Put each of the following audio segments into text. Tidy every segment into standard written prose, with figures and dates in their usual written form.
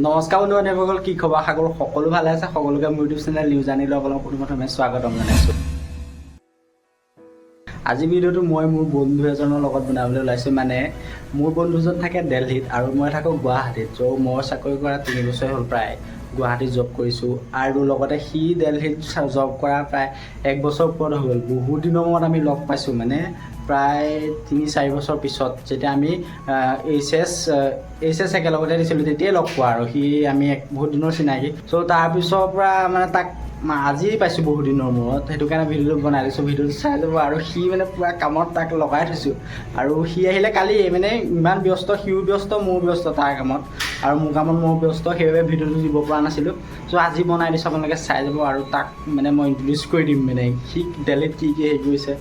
নমস্কাৰ বন্ধুসকল, কি খবৰ? আশা কৰোঁ সকলো ভালে আছে। সকলোকে মোৰ ইউটিউব চেনেল নিউজ আনিলে অকলক প্ৰথমে স্বাগতম জনাইছোঁ। আজি ভিডিঅ'টো মই মোৰ বন্ধু এজনৰ লগত বনাবলৈ ওলাইছোঁ। মানে মোৰ বন্ধুজন থাকে দিল্লীত আৰু মই থাকোঁ গুৱাহাটীত। চ' মই চাকৰি কৰা 3 বছৰ হ'ল প্ৰায় গুৱাহাটীত জব কৰিছোঁ, আৰু লগতে সি দিল্লীত জব কৰা প্ৰায় 1 বছৰ ওপৰত হৈ গ'ল। বহুত দিনৰ মূৰত আমি লগ পাইছোঁ, মানে প্ৰায় 3-4 বছৰ পিছত, যেতিয়া আমি এইচ এছ একেলগতে দিছিলোঁ তেতিয়াই লগ পোৱা, আৰু সি আমি বহুত দিনৰ চিনাকি। চ' তাৰপিছৰ পৰা মানে তাক আজি পাইছোঁ বহুত দিনৰ মূৰত, সেইটো কাৰণে ভিডিঅ'টো বনাই দিছোঁ। ভিডিঅ'টো চাই যাব। আৰু সি মানে পূৰা কামত তাক লগাই থৈছোঁ, আৰু সি আহিলে কালি মানে ইমান ব্যস্ত, সিও ব্যস্ত, ময়ো ব্যস্ত তাৰ কামত, আৰু মোৰ কামত ময়ো ব্যস্ত, সেইবাবে ভিডিঅ'টো দিব পৰা নাছিলোঁ। চ' আজি বনাই দিছোঁ, আপোনালোকে চাই যাব। আৰু তাক মানে মই ইন্ট্ৰডিউচ কৰি দিম, মানে সি দিল্লীত কি হেৰি কৰিছে।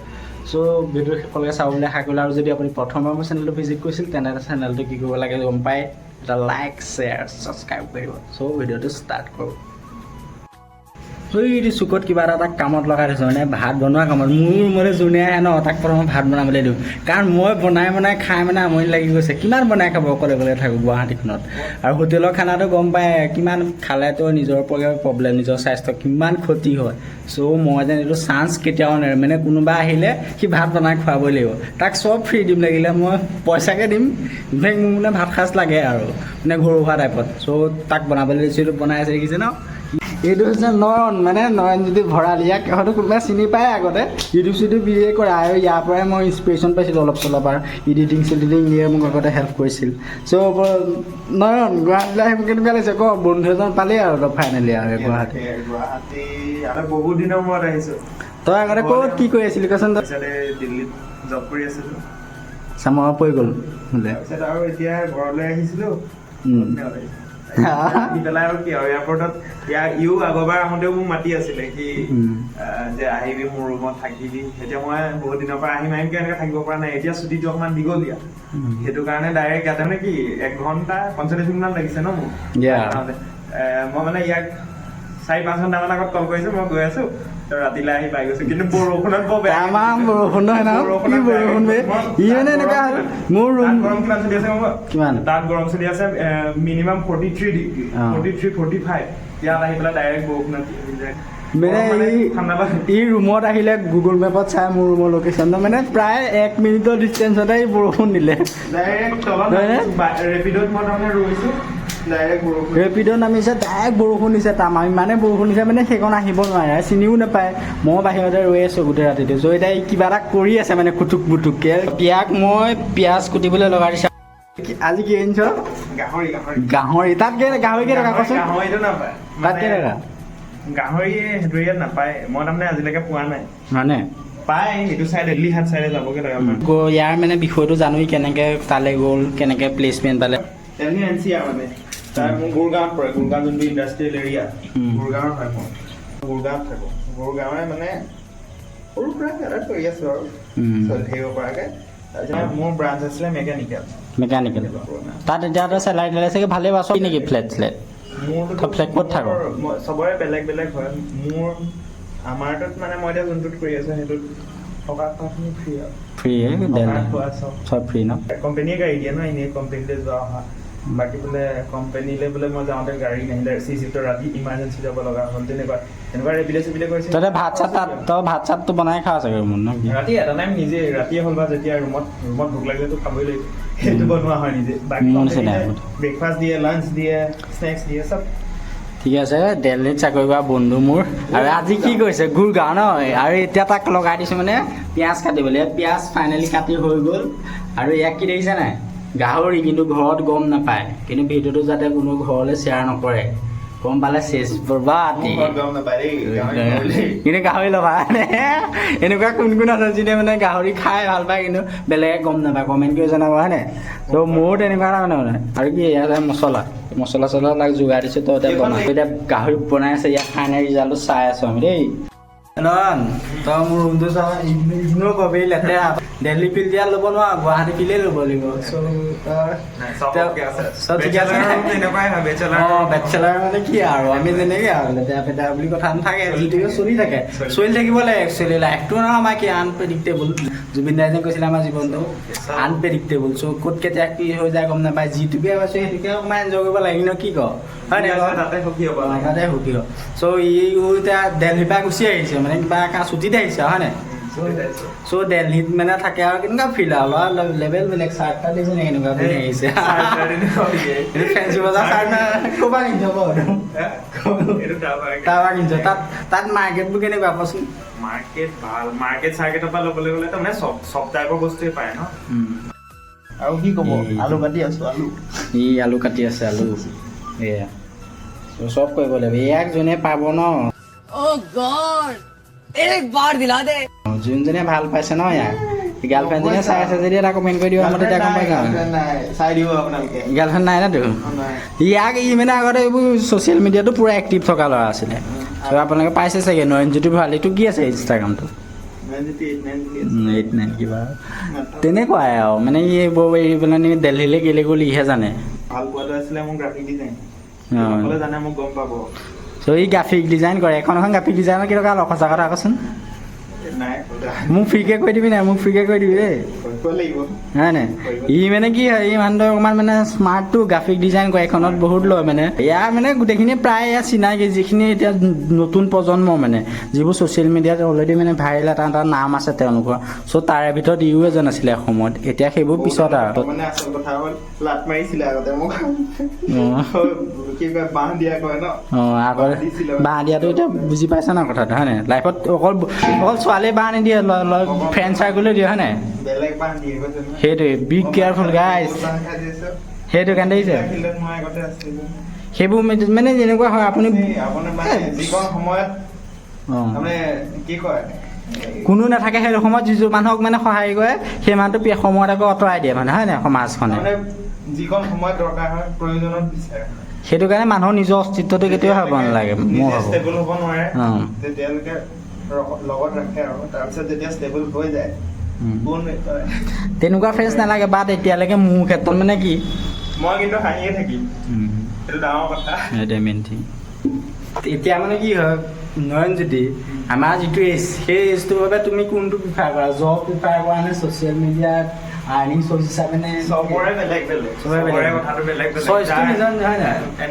চ' ভিডিঅ'টো সকলোকে চাব বুলি আশা কৰিলোঁ। আৰু যদি আপুনি প্ৰথমবাৰ মোৰ চেনেলটো ভিজিট কৰিছিল, তেনে চেনেলটো কি কৰিব লাগে গম পায়, এটা লাইক, শ্বেয়াৰ, ছাবস্ক্ৰাইব কৰিব। চ' ভিডিঅ'টো ষ্টাৰ্ট কৰোঁ। এইটো চুকত কিবা এটা কামত লগাই থৈছোঁ, মানে ভাত বনোৱা কামত। মোৰ ৰুমলৈ যোনে আহে ন, তাক প্ৰথমে ভাত বনাবলৈ দিওঁ, কাৰণ মই বনাই খাই মানে আমনি লাগি গৈছে। কিমান বনাই খাব অকলে থাকোঁ গুৱাহাটীখনত, আৰু হোটেলৰ খানাটো গম পায়, কিমান খালেতো নিজৰ প্ৰব্লেম, নিজৰ স্বাস্থ্য কিমান ক্ষতি হয়। চ' মই যেন এইটো চান্স কেতিয়াও নেৰোঁ, মানে কোনোবা আহিলে সি ভাত বনাই খুৱাবই লাগিব। তাক চব ফ্ৰী দিম, লাগিলে মই পইচাকৈ দিম, মোক মানে ভাত সাজ লাগে আৰু মানে ঘৰুৱা টাইপত। চ' তাক বনাবলৈ দিছোঁ, এইটো বনাই আছে দেখিছে ন। এইটো হৈছে নয়ন, মানে নয়নজ্যোতি ভৰালী। ইয়াক হয়তো কোনোবাই চিনি পায়, আগতে ইউটিউব ভিডিঅ' কৰে, আৰু ইয়াৰ পৰাই মই ইনস্পিৰেশ্যন পাইছিলোঁ অলপ চলপ, আৰু এডিটিং ইয়ে মোক আগতে হেল্প কৰিছিল। চ' নয়ন, গুৱাহাটীলৈ আহিব কেনেকুৱা লাগিছে? ক, বন্ধু এজন পালেই আৰু তই ফাইনেলি আৰু গুৱাহাটী বহুত দিনৰ মূৰত আহিছোঁ। তই আগতে ক'ত কি কৰি আছিলি কচোন? দিল্লীত জব কৰি আছিলোঁ, চামৰ পৰি গ'ল বোলে। তাৰপিছত আৰু এতিয়া ঘৰলৈ আহিছিলোঁ। পেলাই আৰু কি আৰু এয়াৰপৰ্টত ইও আগৰবাৰ আহোঁতেও মোক মাতি আছিলে কি যে আহিবি মোৰ ৰুমত থাকিবি। এতিয়া মই বহুত দিনৰ পৰা আহিম এনেকে থাকিব পৰা নাই। এতিয়া ছুটিটো অকমান দীঘলীয়া, সেইটো কাৰণে ডাইৰেক্ট ইয়াতে মানে কি 1 ঘণ্টা 45 মিনিট মান লাগিছে ন মোৰ। মই মানে ইয়াক 4-5 ঘণ্টামান আগত কল কৰিছোঁ, মই গৈ আছোঁ, ৰাতিলৈ আহি পাই গৈছোঁ। কিন্তু বৰষুণত বৰ বেয়া, বৰষুণ নহয় ন, কি বৰষুণ বে। ই মানে এনেকুৱা মোৰ ৰুম গৰম কিমান চলি আছে গম? কিমান তাত গৰম চলি আছে মিনিমাম 43 ডিগ্ৰী, 43-45। ইয়াত আহি পেলাই ডাইৰেক্ট বৰষুণত মানে ই ৰুমত আহিলে গুগল মেপত চাই মোৰ ৰুমৰ লোকেশ্যনটো, মানে প্ৰায় 1 মিনিটৰ ডিষ্টেঞ্চতে ই বৰষুণ দিলে। ৰেপিডত মই তাৰমানে ৰৈছোঁ, ৰেপিডত নামিছে, ডাইৰেক্ট বৰষুণ দিছে। ইমানে বৰষুণ দিছে মানে সেইখন আহিব নোৱাৰে, চিনিও নাপায়। মই বাহিৰতে ৰৈ আছোঁ গোটেই ৰাতিটো। চ' এতিয়া কিবা এটা কৰি আছে মানে কুটুক মুটুককৈ। ইয়াক মই পিঁয়াজ কুটিবলৈ লগাই দিছোঁ। আজি কি আনিছ? গাহৰি। তাত গাহৰি কেইটকা কচোন? গাহৰিটো নাপায়, তাত কেইটকা? গাহৰি সেইটো ইয়াত নাপায়, মই তাৰমানে আজিলৈকে পোৱা নাই। মানে পায় সেইটো চাইডে, দিল্লী হাট চাইডে যাবগৈ লাগে। ইয়াৰ মানে বিষয়টো জানোৱেই, কেনেকৈ তালৈ গ'ল, কেনেকৈ প্লেচমেণ্ট পালে। NCR মানে তাৰ মোৰ গুৰগাঁৱত পৰে, গুৰগাঁও যোনটো ইণ্ডাষ্ট্ৰিয়েল এৰিয়া, গুৰগাঁৱৰ হয়। মই গুৰগাঁৱত থাকোঁ। গুৰগাঁৱৰে মানে সৰু সুৰা এটা কৰি আছোঁ আৰু থাকিব পৰাকৈ। তাৰপিছত মোৰ ব্ৰাঞ্চ আছিলে মেকানিকেল। তাত এতিয়াতো চেলাৰী দিলে চাগে ভালেই পাইছ নেকি? ফ্লেট মোৰতো ফ্লেট ক'ত থাক? চবৰে বেলেগ বেলেগ হয়। আমাৰটোত মানে মই এতিয়া যোনটোত কৰি আছোঁ সেইটোত থকা খোৱাখিনি ফ্ৰী আৰু চব ফ্ৰী ন? কোম্পানীয়ে গাড়ী দিয়ে ন, এনেই কোম্পানীলৈ যোৱা অহা। বাকী বোলে কোম্পানীলৈ বোলে মই যাওঁতে গাড়ী নাহিলে, চিফ্টৰ ৰাতি ইমাৰ্জেঞ্চি যাব লগা হ'ল, তেনেকুৱা ৰেপিডে কৰিছে। তই ভাত চাতটো বনাই খাওঁ চাগে ৰুমত ন? ৰাতি এটা টাইম নিজে, ৰাতিয়ে হ'ল বা যেতিয়া ৰুমত ভোক লাগিলেতো খাবই লাগিব, সেইটো বনোৱা হয় নিজে। বাকী ব্ৰেকফাষ্ট দিয়ে, লাঞ্চ দিয়ে, স্নেক্স দিয়ে, চব ঠিক আছে। দিল্লীত চাকৰি কৰা বন্ধু মোৰ, আৰু আজি কি কৰিছে? গুৰগাঁও ন, আৰু এতিয়া তাক লগাই দিছোঁ মানে পিঁয়াজ কাটিবলৈ। পিঁয়াজ ফাইনেলি কাটি হৈ গ'ল। আৰু ইয়াক কি দেখিছে নাই? গাহৰি। কিন্তু ঘৰত গম নাপায়, কিন্তু ভিডিঅ'টো যাতে কোনো ঘৰলৈ শ্বেয়াৰ নকৰে, গম পালে চেচ বৰবাদ। কিন্তু গাহৰি ল'বা এনেকুৱা কোন আছে যোনে মানে গাহৰি খাই ভাল পায় কিন্তু বেলেগে গম নাপায়? কমেণ্ট কৰি জনাব, হয়নে? ত' মোৰো তেনেকুৱা মানে। আৰু কি ইয়াত মছলা চছলাবিলাক যোগাৰ দিছোঁ। তই এতিয়া বনাই, এতিয়া গাহৰি বনাই আছে। ইয়াত ফাইনেল ৰিজাল্টটো চাই আছোঁ আমি দেই। নয়ন, তই মোৰ ৰুমটো চাওঁ, ইগনোৰ কৰিবি, লেতেৰা। দিল্লী ফিল দিয়া ল'ব নোৱাৰ, গুৱাহাটী ফিলেই ল'ব লাগিব। বেচেলাৰ মানে কি আৰু, আমি যেনেকৈ আৰু লেতেৰা পেতেৰা বুলি কথা নাথাকে, যিটো চলি থাকিব লাগে একচুৱেলি। লাইফটো নহয় আমাৰ কি আনপ্ৰেডিক্টেবল। জুবিন দাই যে কৈছিলে আমাৰ জীৱনটো আনপ্ৰেডিক্টেবল চ' ক'ত কেতিয়া কি হৈ যায় গম নাপায় যিটোকে পাইছোঁ সেইটোকে অকণমান এনজয় কৰিব লাগে ন কি কওঁ হয় নাই তাতে সুখী হ'ব তাতে সুখী হয় চ' এতিয়া দেলহিৰ পৰা গুচি আহিছে মানে কিবা ছুটীত আহিছে হয় নাই চ' দেলহিত মানে থাকে আৰু কেনেকুৱা ফিল আৰু ল'ৰা লেভেল বেলেগ চাৰ্ট এটা দিছে নে কেনেকুৱা পিন্ধি আহিছে ফেঞ্চি বজাৰ চাৰ্ট ক'ৰপৰা কিনিছ তাৰপৰা কিনিছ তাত মাৰ্কেটবোৰ কেনেকুৱা কচোন মাৰ্কেট ভাল মাৰ্কেট চাৰ্কেটৰ পৰা ল'বলৈ গ'লে তাৰমানে চব টাইপৰ বস্তুৱে পায় ন আৰু কি ক'ব আলু কাটি আছো আলু কাটি আছে আলু এয়া চব কৰিব লাগিব ইয়াক যোনে পাব ন যোনজনে ভাল পাইছে ন ইয়াক গাৰ্লফ্ৰেণ্ডজনে চাই আছে যদি এটা কমেণ্ট কৰি দিব মই তেতিয়া গম পাই যাওঁ চাই দিব আপোনালোকে গাৰ্লফ্ৰেণ্ড নাই নাতো ইয়াক মানে আগতে এইবোৰ ছ'চিয়েল মিডিয়াটো পূৰা এক্টিভ থকা ল'ৰা আছিলে চ' আপোনালোকে পাইছে চাগে নয়নজ্যোতি ভৰালীটো কি আছে ইনষ্টাগ্ৰামটো 89 কিবা তেনেকুৱাই আৰু মানে এইবোৰ এৰি পেলাই নি দেলহিলৈ কেলৈ গ'ল ইহে জানে ভাল পোৱাটো আছিলে মোৰ গ্ৰাফিক ডিজাইন জানে মোক গম পাব চ' ই গ্ৰাফিক ডিজাইন কৰে এখন গ্ৰাফিক ডিজাইনৰ কেনেকুৱা অলপ সঁচা কথা কচোন মোক ফ্ৰীকে কৈ দিবি নাই মোক ফ্ৰীকে কৈ দিবি দেই হয় নাই ই মানে কি হয় ই মানুহটো অকণমান মানে স্মাৰ্টটো গ্ৰাফিক ডিজাইন কৰে এখনত বহুত লয় মানে ইয়াৰ মানে গোটেইখিনি প্ৰায় ইয়াৰ চিনাকি যিখিনি এতিয়া নতুন প্ৰজন্ম মানে যিবোৰ ছ'চিয়েল মিডিয়াত অলৰেডি মানে ভাইৰেল এটা নাম আছে তেওঁলোকৰ চ' তাৰে ভিতৰত ইও এজন আছিলে এসময়ত এতিয়া সেইবোৰ পিছত আৰু আগৰ বাঁহ দিয়াটো এতিয়া বুজি পাইছা ন কথাটো হয় নাই লাইফত অকল ছোৱালীয়ে বাঁহ নিদিয়ে ফ্ৰেণ্ড চাৰ্কুলে দিয়ে হয় নাই সেইটোৱে বি কেয়াৰফুল গাইজ সেইটো কাৰণে দিছে সেইবোৰ মানে যেনেকুৱা হয় আপুনি কোনো নাথাকে সেইটো সময়ত যিটো মানুহক মানে সহায় কৰে সেই মানুহটো সময়ত আকৌ আঁতৰাই দিয়ে মানে হয় নাই সমাজখনে যিকণ সময়ত দৰকাৰ হয় প্ৰয়োজনত বিচাৰে সেইটো কাৰণে মানুহৰ নিজৰ অস্তিত্বটো কেতিয়াও ভাবিব নালাগে মই ভাবোঁ ষ্টেবল হ'ব নোৱাৰে তেতিয়ালৈকে লগত ৰাখে আৰু তাৰপিছত যেতিয়া ষ্টেবল হৈ যায় তেনেকুৱা ফ্ৰেণ্ডছ নালাগে বাট এতিয়ালৈকে মোৰ ক্ষেত্ৰত মানে কি মই কিন্তু হাঁহিয়ে থাকিম সেইটো ডাঙৰ কথা সেইটোৱে মেইন থিং এতিয়া মানে কি হয় নয়নজ্যোতি আমাৰ যিটো এজ সেই এজটোৰ বাবে তুমি কোনটো প্ৰিফাৰ কৰা জব প্ৰিফাৰ কৰা নে ছ'চিয়েল মিডিয়াত আৰ্নিং চ'ৰ্চ হিচাপে নে চবৰে বেলেগ চবৰে কথাটো বেলেগ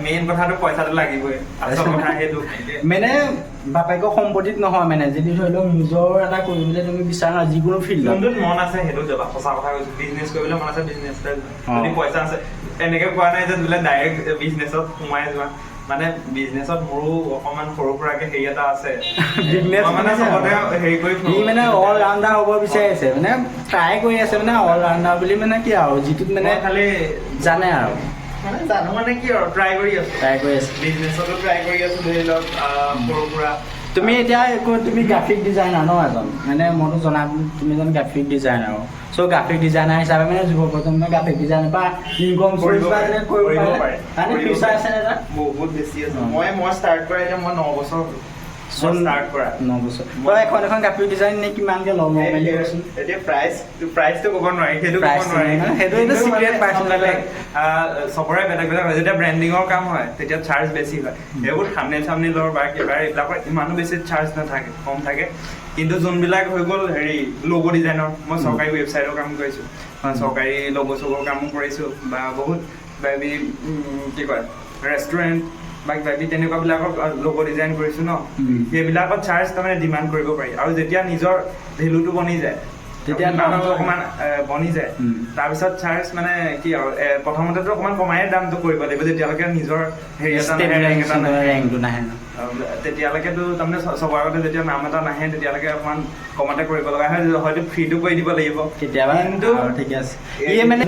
মেইন কথাটো পইচাটো লাগিবই আচল কথা সেইটো মানে বাপেকৰ সম্পত্তিত নহয় মানে যদি ধৰি লওক নিজৰ এটা কৰিবলৈ তুমি বিচাৰা যিকোনো ফিল্ডত যোনটোত মন আছে সেইটো যাবা সঁচা কথা কৈছো বিজনেছ কৰিবলৈ মন আছে বিজনেছ যদি পইচা আছে এনেকে কোৱা নাই যে বোলে ডাইৰেক্ট বিজনেছত সোমাই যোৱা মানে বিজনেছত মোৰো অকমান সৰু সুৰাকে হেৰি এটা আছে মানে চবতে হেৰি কৰি মানে অল ৰাউণ্ডাৰ হ'ব বিচাৰিছে মানে ট্ৰাই কৰি আছে মানে অল ৰাউণ্ডাৰ বুলি মানে কি আৰু যিটোত মানে খালি জানে আৰু মানে জানো মানে কি আৰু ট্ৰাই কৰি আছো বিজনেছতো ট্ৰাই কৰি আছো ধৰি লওক সৰু সুৰা তুমি এতিয়া তুমি গ্ৰাফিক ডিজাইনাৰ ন এজন মানে মইতো জনাম তুমি এজন গ্ৰাফিক ডিজাইনাৰ চ' গ্ৰাফিক ডিজাইনাৰ হিচাপে মানে যুৱ প্ৰজন্মই গ্ৰাফিক ডিজাইনাৰ পৰা ইনকম কৰিব পাৰে ফিউচাৰ আছে নে তাত বহুত বেছি আছে মই ষ্টাৰ্ট কৰা এতিয়া মই 9 বছৰ ষ্টাৰ্ট কৰা 9 বছৰ তই এখন গ্ৰাফিক ডিজাইন নে কিমানকে ল'ব মেলি কৈছোন এতিয়া প্ৰাইচটো ক'ব নোৱাৰি সেইটো সেইটো চিক্ৰেট পাৰ্চনেল চবৰে বেলেগ বেলেগ হয় যেতিয়া ব্ৰেণ্ডিঙৰ কাম হয় তেতিয়া চাৰ্জ বেছি হয় সেইবোৰ থাম্বনেইলৰ বা কিবা এইবিলাকৰ ইমানো বেছি চাৰ্জ নাথাকে কম থাকে কিন্তু যোনবিলাক হৈ গ'ল হেৰি লগ' ডিজাইনৰ মই চৰকাৰী ৱেবছাইটৰ কাম কৰিছোঁ চৰকাৰী লগ' চগৰ কামো কৰিছোঁ বা বহুত কি কয় ৰেষ্টুৰেণ্ট বা কিবা তেনেকুৱাবিলাকৰ লগ' ডিজাইন কৰিছোঁ ন সেইবিলাকত চাৰ্জ তাৰমানে ডিমাণ্ড কৰিব পাৰি আৰু যেতিয়া নিজৰ ভেলুটো বনি যায় তেতিয়া মানুহটো অকণমান বনি যায় তাৰপিছত চাৰ্জ মানে কি আৰু প্ৰথমতেতো অকণমান কমায়ে দামটো কৰিব লাগিব যেতিয়ালৈকে নিজৰ হেৰি এটা নাহে তেতিয়ালৈকেতো তাৰমানে চবৰ আগতে যেতিয়া নাম এটা নাহে তেতিয়ালৈকে অকণমান কমতে কৰিব লগা হয় হয়তো ফ্ৰীটো কৰি দিব লাগিব কেতিয়াবা কিন্তু ঠিকে আছে মানে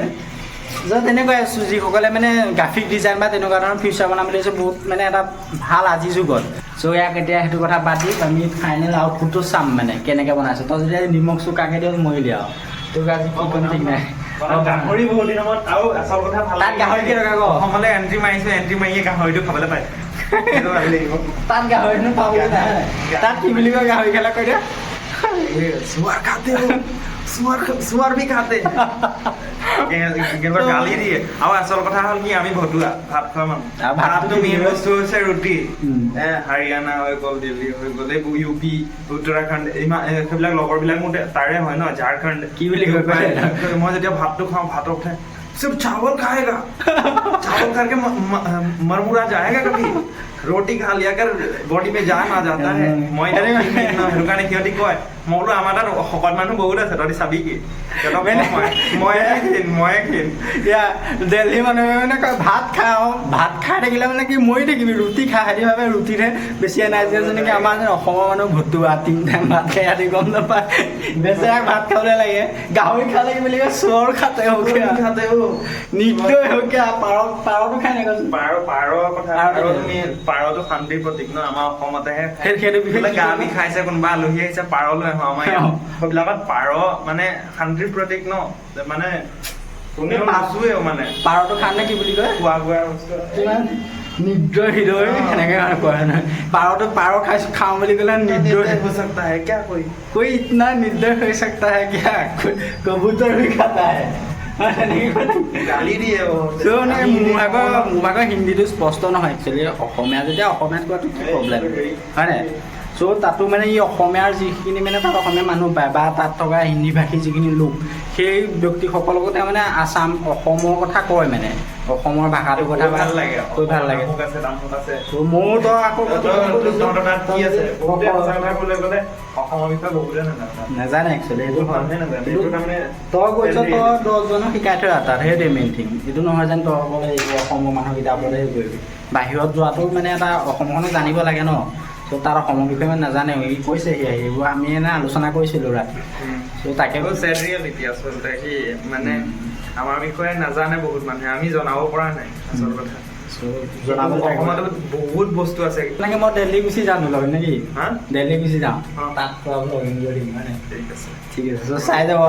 তেনেকুৱাই যিসকলে মানে গ্ৰাফিক ডিজাইন বা তেনেকুৱা ধৰণৰ ফিউচাৰ বনাম বুলি বহুত মানে এটা ভাল আজিৰ যুগত চ' ইয়াক এতিয়া সেইটো কথা বাদ দি আমি ফাইনেল আউটপুটটো চাম মানে কেনেকৈ বনাইছোঁ তই যদি নিমখ চুকাকৈ দিওঁ মৰিলি আৰু তোক আজি কি কৰিম ঠিক নাই গাহৰি বহুত দিনৰ মূৰত আৰু আচল কথা ভাল তাত গাহৰি কেনেকুৱা ক অসমলৈ এণ্ট্ৰি মাৰিয়ে গাহৰিটো খাবলৈ পায় তাত গাহৰিনো পাবলৈ নাই তাত কি বুলি কয় গাহৰি খেলা কৈ দিয়া सुअर भी खाते हैं কেনেকুৱা গালি দিয়ে আৰু আচল কথা হ'ল কি আমি ভতুৱা ভাত খোৱা মানুহ ভাতটো মেইন বস্তু হৈছে ৰুটি হাৰিয়ানা হৈ গ'ল দিল্লী হৈ গ'ল এইবোৰ ইউ পি উত্তৰাখণ্ড সেইবিলাক লগৰবিলাক মোৰ তাৰে হয় ন ঝাৰখণ্ড কি বুলি কৈ পায় মই যেতিয়া ভাতটো খাওঁ ভাতত উঠে सिर्फ चावल खाएगा चावल खा के मरमुरा जाएगा कभी रोटी खा लिया कर बॉडी में जान आ जाता है মই সেইটো কাৰণে সিহঁতি কয় মই বোলো আমাৰ তাত শকত মানুহ বহুত আছে তহঁতি চাবি কি মই দিল্লী মানুহে মানে কয় ভাত খাওঁ ভাত খাই থাকিলে মানে কি মৰি থাকিবি ৰুটি খাই সিহঁতি ভাবে ৰুটিৰে বেছি এনাৰ্জি আছে নেকি আমাৰ অসমৰ মানুহ ভতুৱা 3 টাইম ভাত খাই সিহঁতি গম নাপায় বেচেৰাক ভাত খাবলৈ লাগে গাহৰি খালে কি বুলি কয় চোৰ খাতে নিৰ্দয় হোক পাৰটো খাই নাই পাৰ কথা পাৰটো শান্তিৰ প্ৰতীক ন আমাৰ অসমতেহে সেইটো বিষয়ে আমি খাইছে কোনোবা আলহী আহিছে পাৰ লৈ আহোঁ আমাৰ সেইবিলাকত পাৰ মানে শান্তিৰ প্ৰতীক ন মানে কোনে নাচোৱে মানে পাৰটো খালে কি বুলি কয় খোৱা বোৱা বস্তু নিৰ্দয় হৃদয় সেনেকে কয় নহয় পাৰ খাইছো খাওঁ বুলি ক'লে নিৰ্দয় हो सकता है क्या कोई इतना निर्दय हो सकता है क्या कबूतर भी खाता है গালি দিয়ে মোৰ ভাগৰ হিন্দীটো স্পষ্ট নহয় একচুৱেলি অসমীয়া যেতিয়া অসমীয়াত কোৱাটো কি প্ৰব্লেম হয় নাই চ' তাতো মানে ই অসমীয়াৰ যিখিনি মানে তাত অসমীয়া মানুহ পায় বা তাত থকা হিন্দী ভাষী যিখিনি লোক সেই ব্যক্তিসকলকো মানে অসমৰ কথা কয় মানে অসমৰ ভাষাটোৰ কথা ভাল লাগে কৈ ভাল লাগে মোৰ তো আকৌ অসমৰ বিষয়ে বহুতে নাজানে একচুৱেলি এইটো তই কৈছ তই 10জনক শিকাই থৈ তাত সেইটোৱে মেইন থিং এইটো নহয় যেন তই অকলে অসমৰ মানুহকেইটা অকলে হেৰি কৰিবি বাহিৰত যোৱাটো মানে এটা অসমখনো জানিব লাগে ন ত' তাৰ অসমৰ বিষয়ে মানে নাজানে ই কৈছে সেইবোৰ আমি এনে আলোচনা কৰিছিলোঁ ৰাতি ত' তাকে চেড ৰিয়েলিটি আচলতে কি মানে আমাৰ বিষয়ে নাজানে বহুত মানুহে আমি জনাব পৰা নাই আচল কথা অসমত বহুত বস্তু আছে লাগে মই দিল্লী গুচি যাম লগত নেকি হা দিল্লী গুচি যাওঁ তাত ব্লগিং কৰি দিম মানে ঠিক আছে চ' চাই যাব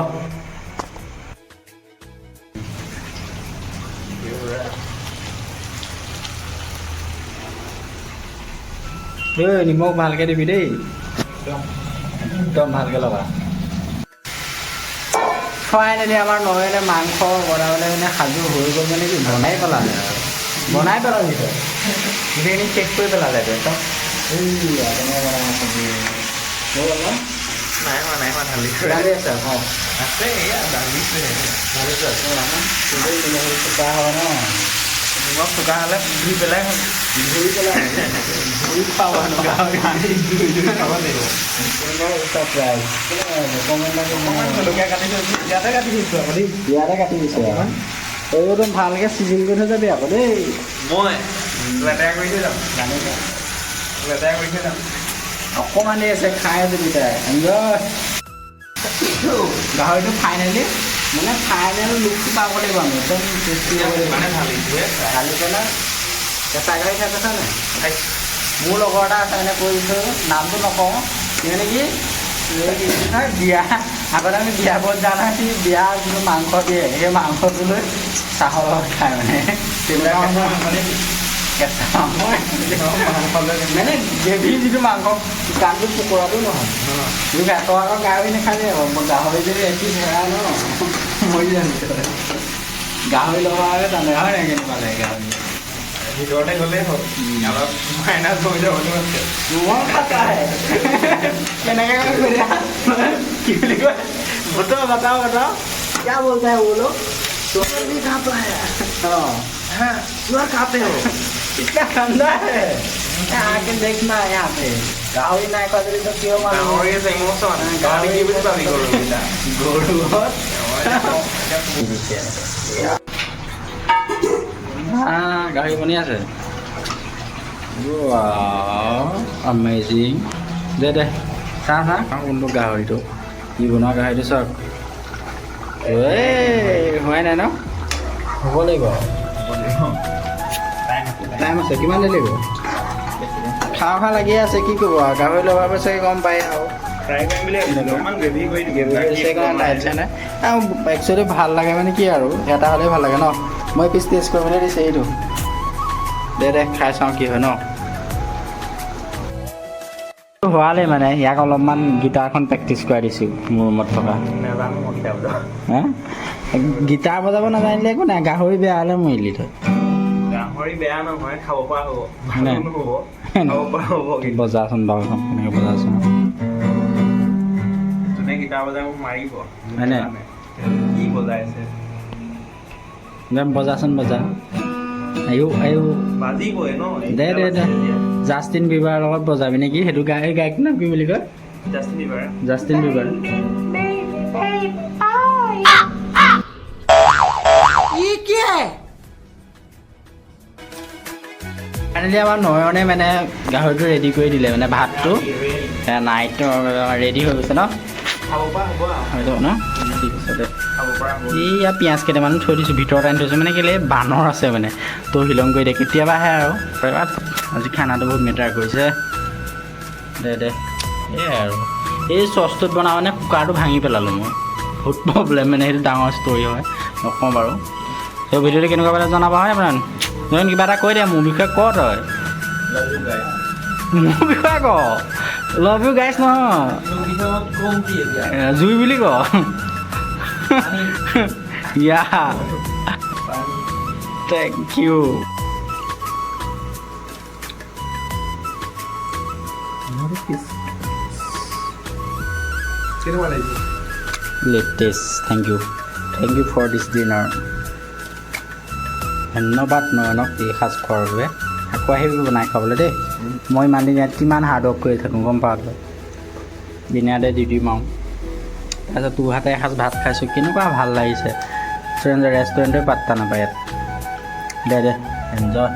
নিমখ ভালকে দিবি দেই একদম ভালকে লগা ফাইনেলি আমাৰ নয়নে মাংস বনাবলৈ মানে সাজু হৈ গ'ল মানে কি বনাই পেলালে গোটেইখিনি চেক কৰি পেলালে একদম নাই ঢালি ৰান্ধি আছে আছে এয়া ঢালিছে হয় ন নিমখ চোকা হ'লে ধুই পেলাই খাব ইয়াতে কাটি দিছোঁ আকৌ দেই ইয়াতে কাটি দিছোঁ এইটো ভালকৈ চিজিল কৰি থৈ যাবি আকৌ দেই মই লেতেৰা কৰি থৈ যাম অকণমান দেৰি আছে খাই আছো দুটাই গাহৰিটো ফাইনেলি মানে ফাইনেল লুকটো পাব লাগিব আমি একদম টেষ্টি হ'ব লাগিব মানে ঢালি পেলাই কেঁচা গাহৰি খাই পাইছা নাই মোৰ লগৰ এটা আছে মানে কৈ দিছোঁ নামটো নকওঁ মানে কি বিয়া আগতে আমি বিয়াবোৰত যাওঁ নহয় সি বিয়া যিটো মাংস দিয়ে সেই মাংসটো লৈ চাহৰ লগত খায় মানে কেঁচা মানে গ্ৰেভি যিটো মাংস গানটো কুকুৰাটো নহয় তই আকৌ গাহৰি নাখালে গাহৰি যদি এটি ধৰা ন মৰি জানো গাহৰি লগালে জানে হয় নাই কেনেকুৱা লাগে গাহৰি ভিতৰতে গ'লেই হ'ল অলপ মাইনাছ হৈ যাব মই খাতাহে কেনেকৈ কৰি কি বুলি কয় बताओ क्या बोलता है वो लोग सुअर भी खाता है सुअर खाते हो कितना ठंडा है आके देखना है यहाँ पे गाहरी নাই কদলি তো কিয় মানে গাহৰি আছে ইমোশন গাহৰি কি বুলি পাবি গৰুটা গাহৰি বনি আছে আমেজিং দে চাহ কোনটো গাহৰিটো কি বনোৱা গাহৰিটো চাওক হোৱাই নাই ন হ'ব লাগিব টাইম আছে কিমান দেৰি লাগিব খাওঁ লাগি আছে কি কৰিব আৰু গাহৰি লগাব চাগে গম পায় আৰু একচুৱেলি ভাল লাগে মানে কি আৰু এটা হ'লেই ভাল লাগে ন মই পিছ টেষ্ট কৰিবলৈ দিছে এইটো দে খাই চাওঁ কি হয় ন হোৱালে মানে ইয়াক অলপমান গীটাৰখন প্ৰেক্টিচ কৰাই দিছোঁ মোৰ ৰুমত থকা নাজানো মই কিতাপ হা গীটাৰ বজাব নাজানিলে একো নাই গাহৰি বেয়া হ'লে মৰিলি তই গাহৰি বেয়া নহয় খাব পৰা হ'ব নে? নহ'ব খাব পৰা হ'ব কিন্তু বজাচোন বাৰু এখন কেনেকৈ বজাচোন যোনে গীটাৰ বজাই মোক মাৰিব হয়নে? কি বজাইছে বজাচোন বজা আয়ো আয়ো বাজিবই ন দে দে দে জাষ্টিন বিবাৰৰ লগত বজাবি নেকি সেইটো গায়কটোৰ নাম কি বুলি কয় জাষ্টিন বিবাৰ জাষ্টিন বিবাৰ ফাইনেলি আমাৰ নয়নে মানে গাহৰিটো ৰেডি কৰি দিলে মানে ভাতটো নাইট ৰেডি হৈ গৈছে ন খাব পৰা হ'ব হৈ যাব ন ঠিক আছে দে খাব পৰা হ'ব এই ইয়াত পিঁয়াজ কেইটামান থৈ দিছোঁ ভিতৰত আনি থৈছোঁ মানে কেলৈ বান্দৰ আছে মানে তো শিলং কৰি দিয়ে কেতিয়াবা আহে আৰু প্ৰায়ভাগ আজি খানাটো বহুত মেটাৰ কৰিছে দে দে এয়াই আৰু এই চচটোত বনাওঁ মানে কুকাৰটো ভাঙি পেলালোঁ মই বহুত প্ৰব্লেম মানে সেইটো ডাঙৰ ষ্টৰি হয় নকওঁ বাৰু তো ভিডিঅ'টো কেনেকুৱা পালে জনাবা হয় আপোনাৰ নহয় কিবা এটা কৈ দে মোৰ বিষয়ে ক তই মোৰ বিষয়ে ক লাভ ইউ গাইছ নহয় জুই বুলি ক ইয়া থেংক ইউ কেনেকুৱা লাগিছে latest thank you for this dinner ধন্যবাদ নয়নক এই সাজ খোৱাৰ বাবে আকৌ আহিবি বনাই খাবলৈ দেই মই ইমান দিন ইয়াত কিমান হাৰ্ড ৱৰ্ক কৰি থাকোঁ গম পাওঁ তই দিনাতে দি দিম আৰু তাৰপিছত তোৰ হাতে এসাঁজ ভাত খাইছোঁ কেনেকুৱা ভাল লাগিছে ৰেষ্টুৰেণ্টে পাত্তা নাপায় ইয়াত দে এনজয়